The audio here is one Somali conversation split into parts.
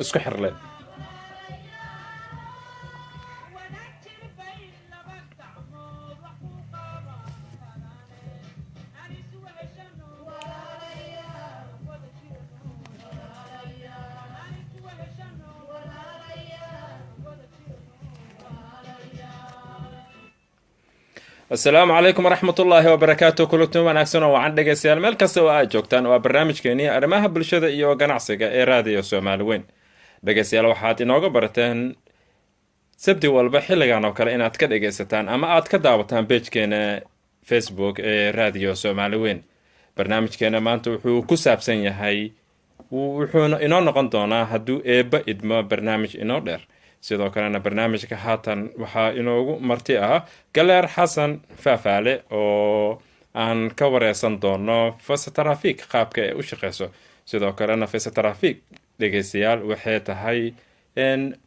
isku xirle السلام عليكم ورحمة الله وبركاته كلكم wanaagsan oo wacan dhegeystayaal meel kasta oo aad joogtaan waa barnaamijkeennii arrimaha bulshada iyo ganacsiga ee raadiyo Soomaali weyn dhegeystayaal waxaad inooga barateen sabti walba xilligan oo kale inaad ka dhegeysataan ama aad ka daawataan page-keena Facebook ee raadiyo Soomaali weyn barnaamijkeena maanta wuxuu ku saabsan yahay wuxuuna inoo noqon doonaa hadduu eebba idmo barnaamij inoo dheer sidoo kalena barnaamijka haatan waxaa inoogu marti ah Galeer Xasan Faafaale oo aan ka wareysan doono Fasa Traffic qaabka ay u shaqeyso sidoo kalena Fasa Traffic dhegeystayaal waxay tahay in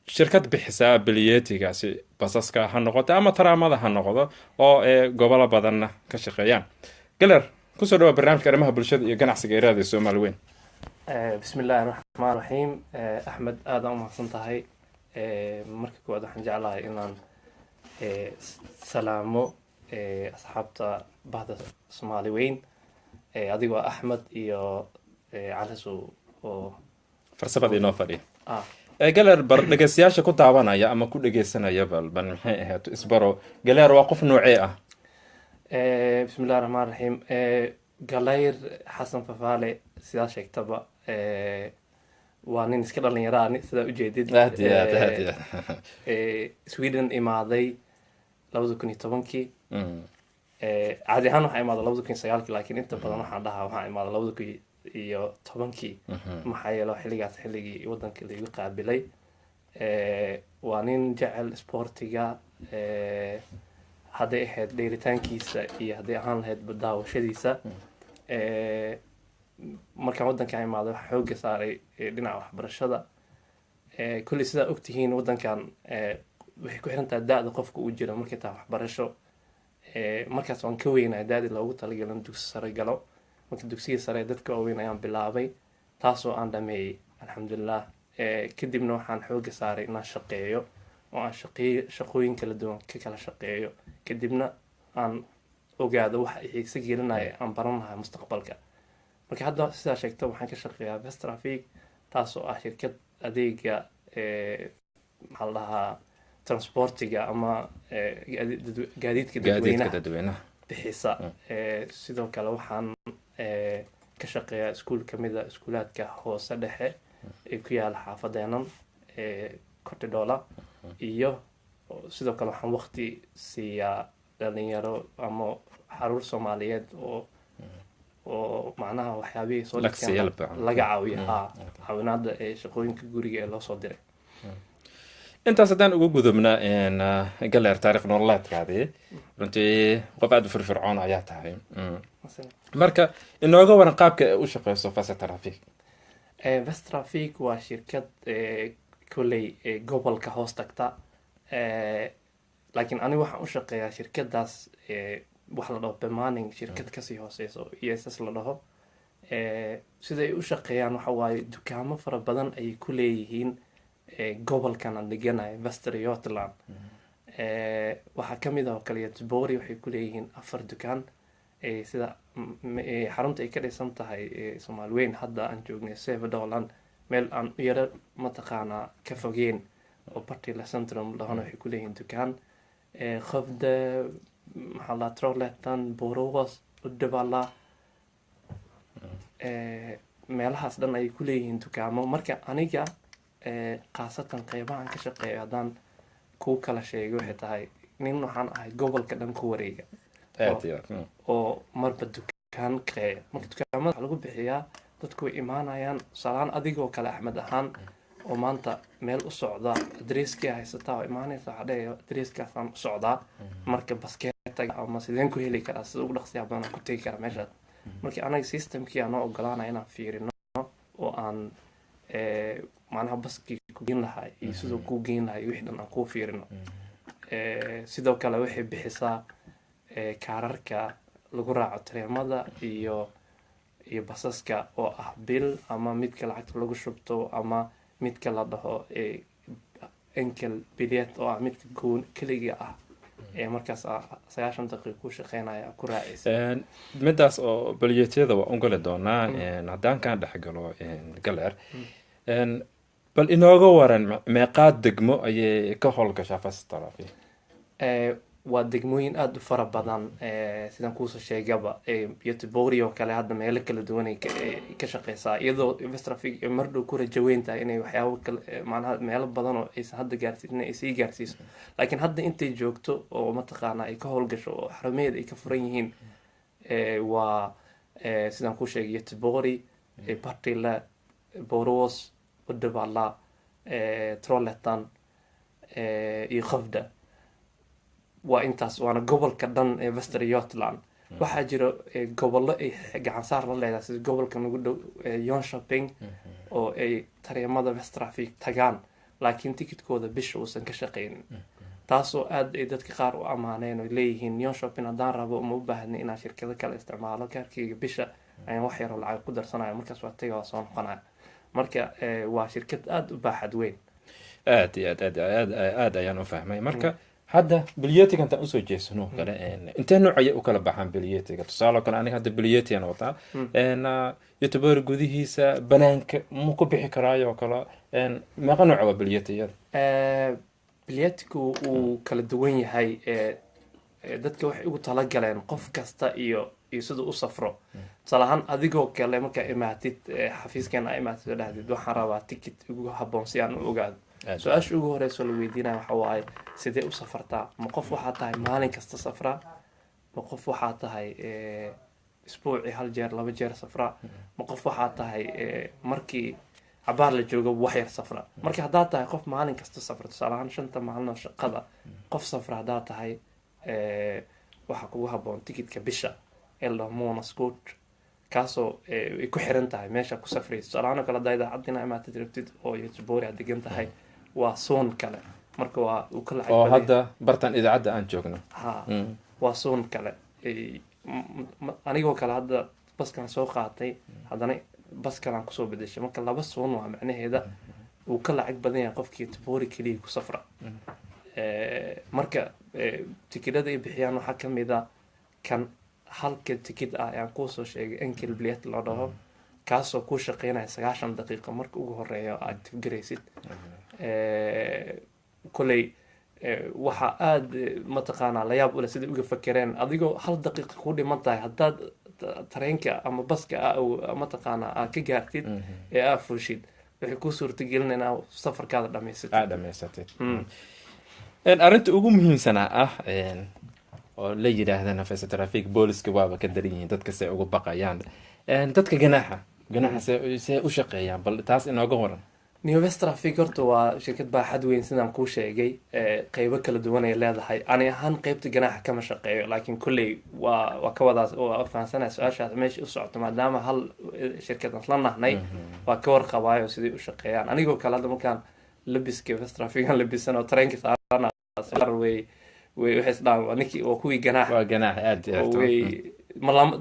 shirkad bixisa biliyetigaasi basaska ha noqoto ama taraamada ha noqdo oo gobolo badan ka shaqeeyaan Galeer kusoo dhawaad barnaamijka arrimaha bulshada iyo ganacsiga ee raadiyo Soomaali weyn بسم الله الرحمن الرحيم أحمد آدم محسن تهي مركز كواد حن جعلها إنان سلامو أصحابتا بعد الصومالي وين أديوا أحمد إيو علسو فرصبة إنه فري قالر dhegeystayaasha ku daawanaya ama ku dhegeysanaya balban maxay ahayd isbaro Galeer waa qof noocee ah بسم الله الرحمن الرحيم Galeer Xasan Faafaale sidaa sheegtaba waa nin iska dhalinyaro ah sidaa u jeedid Sweden imaaday 2010kii caadi ahaan waxaa imaaday 2009kii laakiin inta badan waxaan dhahaa waxaa imaaday 2010kii maxaa yeelo xilligaas xilligii waddanka lagu qaabilay waa nin jecel sportiga hadday ahayd dheeritaankiisa iyo hadday ahaan lahayd daawashadiisa markaan waddankan imaaday waxaa xooga saaray dhinaca waxbarashada kulli sidaa ogtihiin waddankan waxay ku xiran tahay da-da qofka uu jiro markay tahay waxbarasho markaas waan ka weynahay da-dii loogu talagalay in dugsi sare galo marka dugsiga sare dadka waaweyn ayaan bilaabay taasoo aan dhameeyey alxamdulilah kadibna waxaan xooga saaray inaan shaqeeyo oo aan shaqooyin kala duwan ka kala shaqeeyo kadibna aan ogaado waxa ay xiisa gelinaya aan baran lahaa mustaqbalka marka hadda sidaa sheegto waxaan ka shaqeeyaa Fasa Traffic taasoo ah shirkad adeega maxaa la dhahaa transportiga ama gaadiidka dadweynaha bixisa sidoo kale waxaan ka shaqeeyaa iskuul kamid ah iskuulaadka hoose dhexe ee ku yaala xaafadeenan Kortidoola iyo sidoo kale waxaan waqti siiyaa dhalinyaro ama xaruur Soomaaliyeed oo macnaha waxyaabihii soo laga caawiyo caawinaada ee shaqooyinka guriga ee loo soo diray intaas haddaan ugu gudubna Galeer taariikh nololeedkaadii runtii qof aad u firfircoon ayaa tahay marka inooga waran qaabka ay u shaqeyso Fasa Traffic Fasa Traffic waa shirkad kolley gobolka hoos tagta laakiin aniga waxaan u shaqeeyaa shirkadaas wax la dhaho bemanning shirkad kasii hooseyso ESS la dhaho sida ay u shaqeeyaan waxa waaye dukaamo fara badan ayay ku leeyihiin gobolkan aan deganahay Västergötland waxaa kamid ah oo kale Göteborg waxay ku leeyihiin 4 dukaan sida xarunta ay ka dhisan tahay Soomaali weyn hadda aan joognay Sävedalen meel aan u yara mataqaanaa ka fogeen oo Partille Centrum lahana waxay ku leeyihiin dukaan Skövde maxaa la Trollhättan Borås Uddevalla meelahaas dhan ay ku leeyihiin dukaamo marka aniga qaasatan qeybahan ka shaqeeyo haddaan ku kala sheego waxay tahay nin waxaan ahay gobolka dhan ku wareega oo marba dukaan qeeya marka dukaamada waxaa lagu bixiyaa dadku way imaanayaan salaan adigoo kale Axmed ahaan oo maanta meel u socda adreeskii haysataa oo imaanaysa waxaa dhahaya adreeskaasaan u socdaa marka baskeetaga ama sideen ku heli karaa sida ugu dhaqsiyaa badan ku tegi karaa meeshaas marka anaga systemkii aan noo ogolaanaya inaan fiirino oo aan macnaha baskii ku geyn lahaa iyo sidoo ku geyn lahaa wixii dhan aan ku fiirino sidoo kale waxay bixisaa kaararka lagu raaco tareemada iyo iyo basaska oo ah bil ama midka lacagta lagu shubto ama midka la dhaho enkel billet oo ah midka goon keliga ah ee markaas 90 daqiiqo ku shaqeynaya ku raacaysa midaas oo bilyeetyada waa ungala doonaa haddaan kaan dhexgalo galeer bal inooga waran meeqaad degmo ayay ka howlgashaa fast trafic waa degmooyin aada u fara badan sidaan kuusoo sheegaba Göteborg oo kale hadda meelo kala duwan ay ka shaqeysaa iyadoo fast trafic mar dhow ku rajaweyn tahay inay waxyaabo kale macnaha meelo badan oo aysan hadda gaarsiin ay sii gaarsiiso laakiin hadda intay joogto oo mataqaana ay ka howlgasho oo xarumeed ay ka furan yihiin waa sidaan kuu sheegay Göteborg Partille Borås Uddevalla Trollhättan iyo Skövde waa intaas waana gobolka dhan ee Västra Götaland waxaa jira gobollo ay gacan saar la leedahay sida gobolka nagu dhow Jönköping oo ay tareemada fast trafic tagaan laakiin tikidkooda bisha uusan ka shaqeynin taasoo aad ay dadka qaar u amaaneen oo leeyihiin Jönköping haddaan rabo uma u baahnay inaan shirkado kale isticmaalo kaarkayga bisha ayaan wax yar oo lacag ku darsanayo markaas waa taga waa soo noqonaya marka waa shirkad aada u baaxad weyn aad iyo aad ayaan u fahmay marka hadda bilyetiga intaan usoo jeesano kale intee nooc ayay u kala baxaan bilyetiga tusaale kale aniga hadda bilyetigan wataa Göteborg gudihiisa banaanka ma ku bixi karaayo kale meeqa nooc waa bilyetiyada bilyetigu uu kala duwan yahay dadka waxay ugu talagaleen qof kasta iyo sidoo u safro salahan adigoo kale marka imaatid xafiiskeena imaatid dhahdid waxaan rabaa ticket ugu haboon si aan u ogaado su-aasha ugu horeysa la weydiinaya waxa waaye sidee u safartaa ma qof waxaa tahay maalin kasta safraa ma qof waxaa tahay isbuuci hal jeer laba jeer safraa ma qof waxaa tahay markii cabaar la joogo wax yar safra marka haddaad tahay qof maalin kasta safra tusaalahaan 5 maalin shaqada qof safra haddaad tahay waxaa kugu haboon tikitka bisha elo monoscoot kaasoo ay ku xiran tahay meesha ku safrayso tusaalahaan kale haddaa idaacadina imaatid rabtid oo Göteborg aad degan tahay waa soon kale marka waa uu ka lacag oo hadda bartan idaacadda aan joogno waa soon kale anigoo kale hadda baskan soo qaatay haddana baskan aan kusoo bedeshay marka laba soon waa macnaheeda uu ka lacag badan yahay qofkii Göteborg keliya ku safra marka tikidhada ay bixiyaan waxaa ka mid ah kan halka tikid ah aan kuusoo sheegay enkel billet la dhaho kaasoo ku shaqeynaya 90 daqiiqo marka ugu horeeyo aad tifgaraysid koley waxa aad mataqaanaa la yaab u leh sida uga fakereen adigoo hal daqiiqo ku dhiman tahay haddaad tareenka ama baska mataqaanaa aad ka gaartid ee aad fuushid waxay kuu suurtagelin inaa safarkaada dhamaysatid arrinta ugu muhiimsanaa ah oo la yidhaahdana fast trafic booliska waaba ka daran yihiin dadka say ugu baqayaan dadka ganaaxa see u shaqeeyaan bal taas inooga waran New West Traffic horta waa shirkad baaxad weyn sidaan kuu sheegay qaybo kala duwan ay leedahay ani ahaan qaybta ganaaxa kama shaqeeyo laakiin kulley waa ka wadaas oo fahansanaya su-aashaas meesha u socoto maadaama hal shirkad aan la nahnay waa ka warqabaayo sidai u shaqeeyaan anigoo kale hadda markaan labiska West Traffic aan labisan oo tareenka saarana way waxay isdhaan waa ninkii waa kuwii ganaaxa waa ganaaxa aad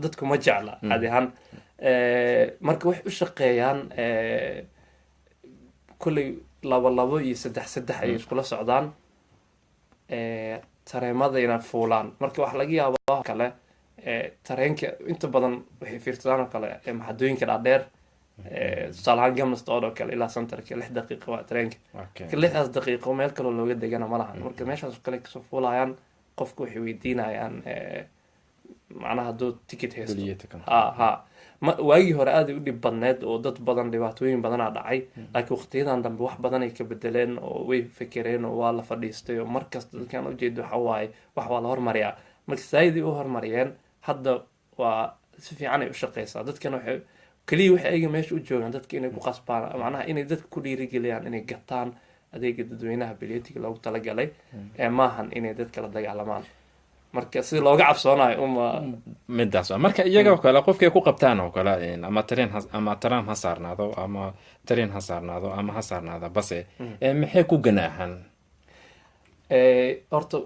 dadku ma jecla caadi ahaan marka waxay u shaqeeyaan kulley labo iyo saddex ayay iskula socdaan tareemadayna fuulaan marka waxaa laga yaabaa kale tareenka inta badan waxay fiirsadaan oo kale maxadooyinka dhaadheer tusaalahaan gamastod oo kale ilaa centerka 6 daqiiqo waa tareenka marka 6 daqiiqo meel kaloo looga degana ma lahan marka meeshaas kale kasoo fuulayaan qofku waxay weydiinayaan macnaha hadduu ticket haysto waagii hore aad u dhib badneed oo dad badan dhibaatooyin badanaa dhacay laakiin waqtiyadan dambe wax badan ay ka bedeleen oo way fekereen oo waa la fadhiistay oo markasta dadkaan ujeedo waxa waaye wax waa la hormariyaa marka saayiday u hormariyeen hadda waa si fiican ay u shaqeysaa dadkan waxay kaliya waxay ayaga meesha u joogaan dadka inay ku qasbaan macnaha inay dadka ku dhiirigeliyaan inay gataan adeega dadweynaha bilyetiga loogu talagalay maahan inay dadka la dagaalamaan marka si looga cabsoonayo midaas marka iyaga kale qofkay ku qabtaan oo kale ama tareen ha saarnaado ama tareen ha saarnaado ama ha saarnaado base maxay ku ganaaxan horta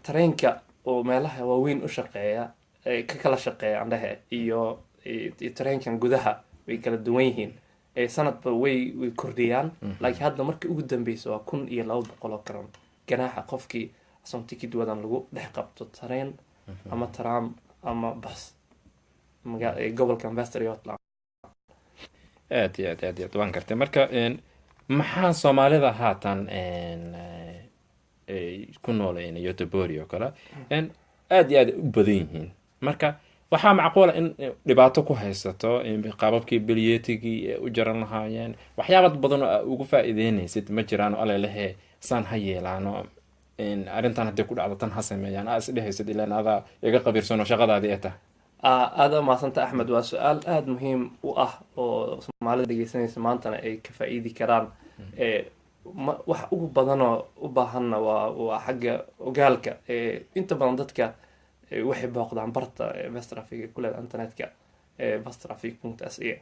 tareenka oo meelaha waaweyn u shaqeeya ka kala shaqeeya andhahe iyo iyo tareenkan gudaha way kala duwan yihiin sanadba way kordhiyaan laakiin hadda markii ugu dambeysa waa 1,200 oo karoon ganaaxa qofkii asoon tikid wadan lagu dhex qabto tareen ama tram ama bas gobolka Manchester iyo Scotland. aad waan gartay marka maxaa Soomaalida haatan ku nooleen Göteborg oo kale aad iyo aad u badan yihiin marka waxaa macquul in dhibaato ku haysato qaababkii bilyeetigii u jaran lahaayeen waxyaabo badan oo ugu faa'iideynaysid ma jiraan oo aleelahe san ha yeelaano arrintan haddii ku dhacdo tan ha sameeyaan is dhehaysid ilaa adaa iga qabiirsano shaqadaadii ee tahay aada maasanta Axmed waa su-aal aada muhiim u ah oo Soomaalida dhegeysanaysa maantana ay ka faa'iidi karaan wax ugu badanoo u baahanna waa xagga ogaalka inta badan dadka waxay booqdaan barta Bastrafig ku leedahay internetka bastrafig.se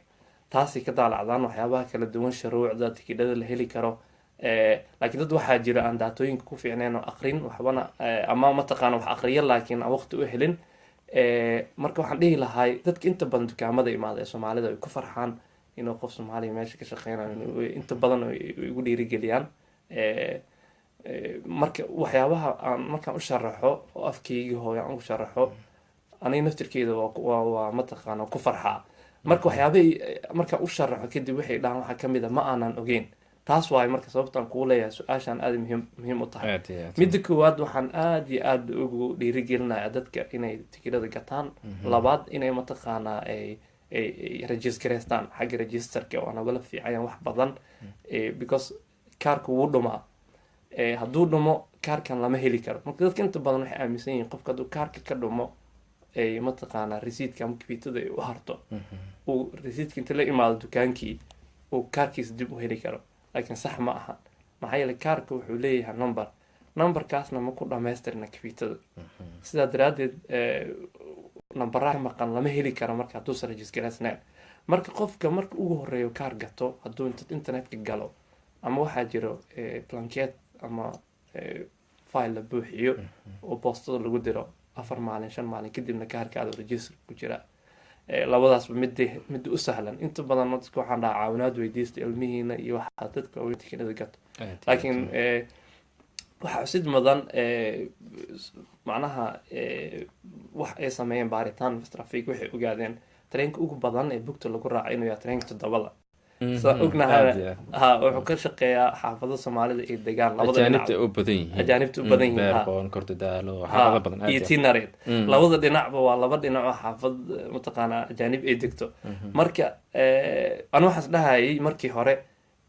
taasi ka daalacdaan waxyaabaha kala duwan shuruucda tikidhada la heli karo laakiin dad waxaa jira aan daatooyinka ku fiicneen oo aqrin waxbana ama mataqaana wax aqriya laakiin aan waqti u helin marka waxaan dhihi lahay dadka inta badan dukaamada imaada ee Soomaalida ay ku farxaan inuu qof Soomaali meesha ka shaqeynayo inta badan ay ugu dhiirigeliyaan marka waxyaabaha aan markaan u sharaxo oo afkayga hooyo aan u sharaxo aniga naftirkeeda waa mataqaana ku farxaa marka waxyaabahay markaan u sharaxo kadib waxay dhahaan waxaa kamid a ma aanan ogeyn taas waaye marka sababtaan kuu leeyahay su-aashaan aada muhiim u tahay midda koowaad waxaan aada iyo aada ugu dhiirigelinayaa dadka inay tikidhada gataan labaad inay mataqaanaa ay registraystaan xagga registerka waa nagala fiicayaan wax badan because kaarka wuu dhumaa hadduu dhumo kaarkan lama heli karo marka dadka inta badan waxay aaminsan yihiin qofka hadduu kaarka ka dhumo ay mataqaanaa resiidka ama kabiitada ay u harto uu resiidka inta la imaado dukaankii uu kaarkiisa dib u heli karo laakiin sax ma aha maxaa yeelay kaarka wuxuu leeyahay numberkaasna ma ku dhamaystirna kabiitada sidaa daraaddeed numberaka maqan lama heli karo marka hadduusan registraysnayn marka qofka marka ugu horeeyo kaar gato hadduu internetka galo ama waxaa jiro blanket ama file la buuxiyo oo boostada lagu diro 4 maalin 5 maalin kadibna kaarkaada register ku jira labadaasba mid u sahlan inta badan dadka waxaan dhahaa caawinaad weydiista ilmihiina iyo waxaa dadka uga tikidhada gato laakiin waxaa xusid mudan macnaha wax ay sameeyeen baaritaan Bastrafig waxay ogaadeen tareenka ugu badan ee bugta lagu raacay inuu yahay tareenka 7 sida ognahay wuxuu ka shaqeeyaa xaafado Soomaalida ee degaan labada dhinac ajaanibta u badan yihiin Beerboon Kortadaalo xaafado badan iyo Tinareed labada dhinacba waa laba dhinac oo xaafad mataqaana ajaanib ay degto marka anu waxaas dhahayay markii hore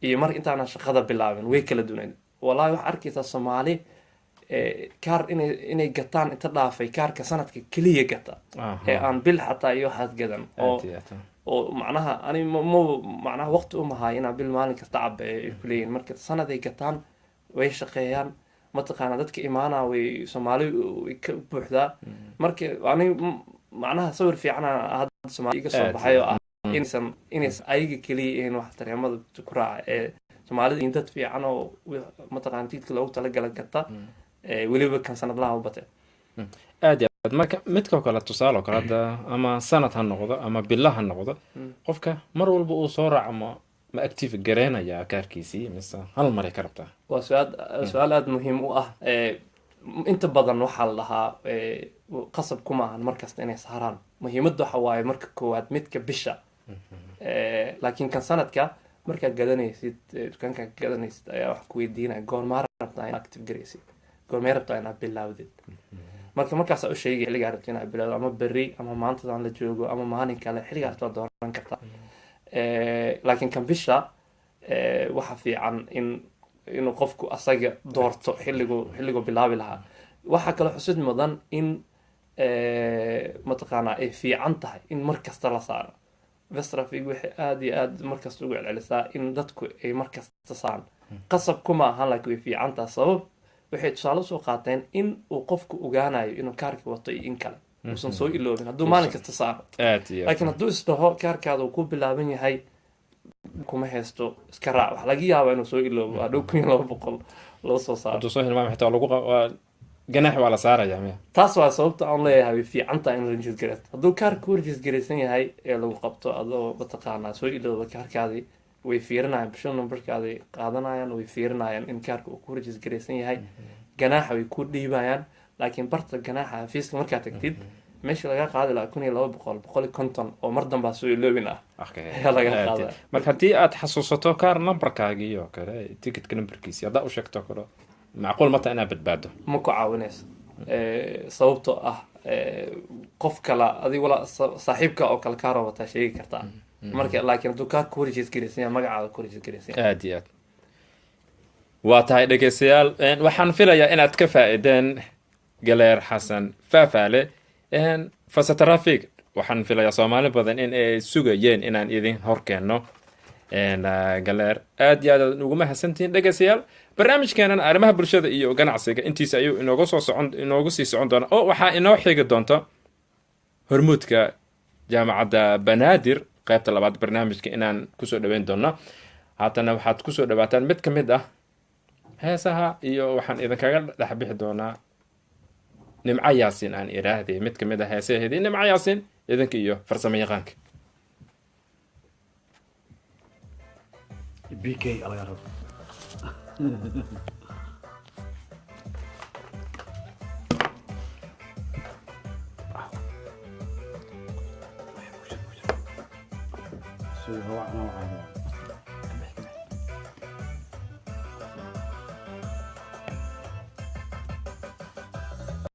iyo mar intaana shaqada bilaabin way kala duwaneen wallahi wax arkaysa Soomaali kaar inay gataan inta dhaafay kaarka sanadka kaliya gata aan bil xataa iyo waxaad gadan oo macnaha ani macnaha waqti uma hayo inaan bil maalin kasta cabe ku leeyahay marka sanaday gataan way shaqeeyaan mataqaana dadka imaana way Soomaali ka buuxdaa marka ani macnaha sawir fiican hadda Soomaali iga soo baxay oo inaysan ayaga kaliya in wax tareemada ku raaca Soomaalida in dad fiican oo mataqaana tidka loogu talagalay gata weliba kan sanad laha u batay aad marka midka kale tusaale kale hada ama sanad ha noqdo ama billaha ha noqdo qofka mar walba uu soo raaco ma active gareynaya kaarkiisii mise hal mar ay ka rabtaa waa su'aal aad muhiim u ah inta badan waxaa la dhahaa qasab kuma ahan markasta inay saaraan muhiimadda waxa waaye marka koowaad midka bisha laakiin kan sanadka markaad gadanaysid dukaanka gadanaysid ayaa wax ku weydiinaya goormaa rabtaa inaad active gareysid goormee rabtaa inaad bilaawdid markaasaa u sheegay xilligaa rabta inaad bilaawdo ama berri ama maantadan la joogo ama maalin kale xilligaas waa dooran kartaa laakiin kan bisha waxa fiican inuu qofku asaga doorto xilligu bilaabi lahaa waxaa kaloo xusid mudan in mataqaanaa ay fiican tahay in markasta la saaro Bastrafig waxay aad iyo aad markasta ugu celcelisaa in dadku ay markasta saaraan qasab kuma ahan laakiin way fiican tahay sabab waxay tusaale soo qaateen in uu qofku ogaanayo inuu kaarka wato iyo in kale uusan soo iloobin hadduu maalin kasta saaro laakiin hadduu isdhaho kaarkaada uu ku bilaaban yahay kuma haysto iska raac wax laga yaabaa inuu soo iloobo hadhow 2,200 loo soo saaro hadduu soo hilmaamo xitaa ganaax waa la saaraya miya taas waa sababta aan leeyahay way fiican tahay in la register gareysto hadduu kaarka ku register gareysan yahay ee lagu qabto adoo mataqaanaa soo ilooba kaarkaadii way fiirinayaan bisho numberkaadii qaadanayaan way fiirinayaan in kaarka uu ku register gareysan yahay ganaaxa way ku dhiibayaan laakiin barta ganaaxa xafiiska markaad tagtid meesha laga qaadi lahaa 1200 150 oo mar dambaa soo iloobin ah ayaa laga qaadaa marka haddii aad xasuusato kaar numberkaagii oo kale ticketka numberkiisi haddaa u sheegto kale macquul mata inaad badbaado ma ku caawinayso sababtoo ah qof kale adigu saaxiibka oo kale kaaroo wataa sheegi kartaa marka laakiin hadduu kaar ku register gareysan yahay magacaada ku register gareysan yahay aad iyo aad waa tahay dhegeystayaal waxaan filayaa inaad ka faa'iideen galeer xasan faafaale fasatrafig waxaan filayaa soomaali badan in ay sugayeen inaan idin horkeenno galeer aad iyo aad ugu mahadsantihiin dhegeystayaal barnaamijkeenan arrimaha bulshada iyo ganacsiga intiisa ayuu inoogu sii socon doona oo waxaa inoo xigi doonta hormuudka jaamacadda banaadir qaybta labaad barnaamijka inaan kusoo dhaweyn doono haatana waxaad kusoo dhawaataan mid ka mid ah heesaha iyo waxaan idinkaga dhex bixi doonaa nimco yaasin aan iraahday mid ka mid ah heesaheedii nimco yaasin idinka iyo farsamo yaqaanka BK laga rabo سوي هو أنا وعاده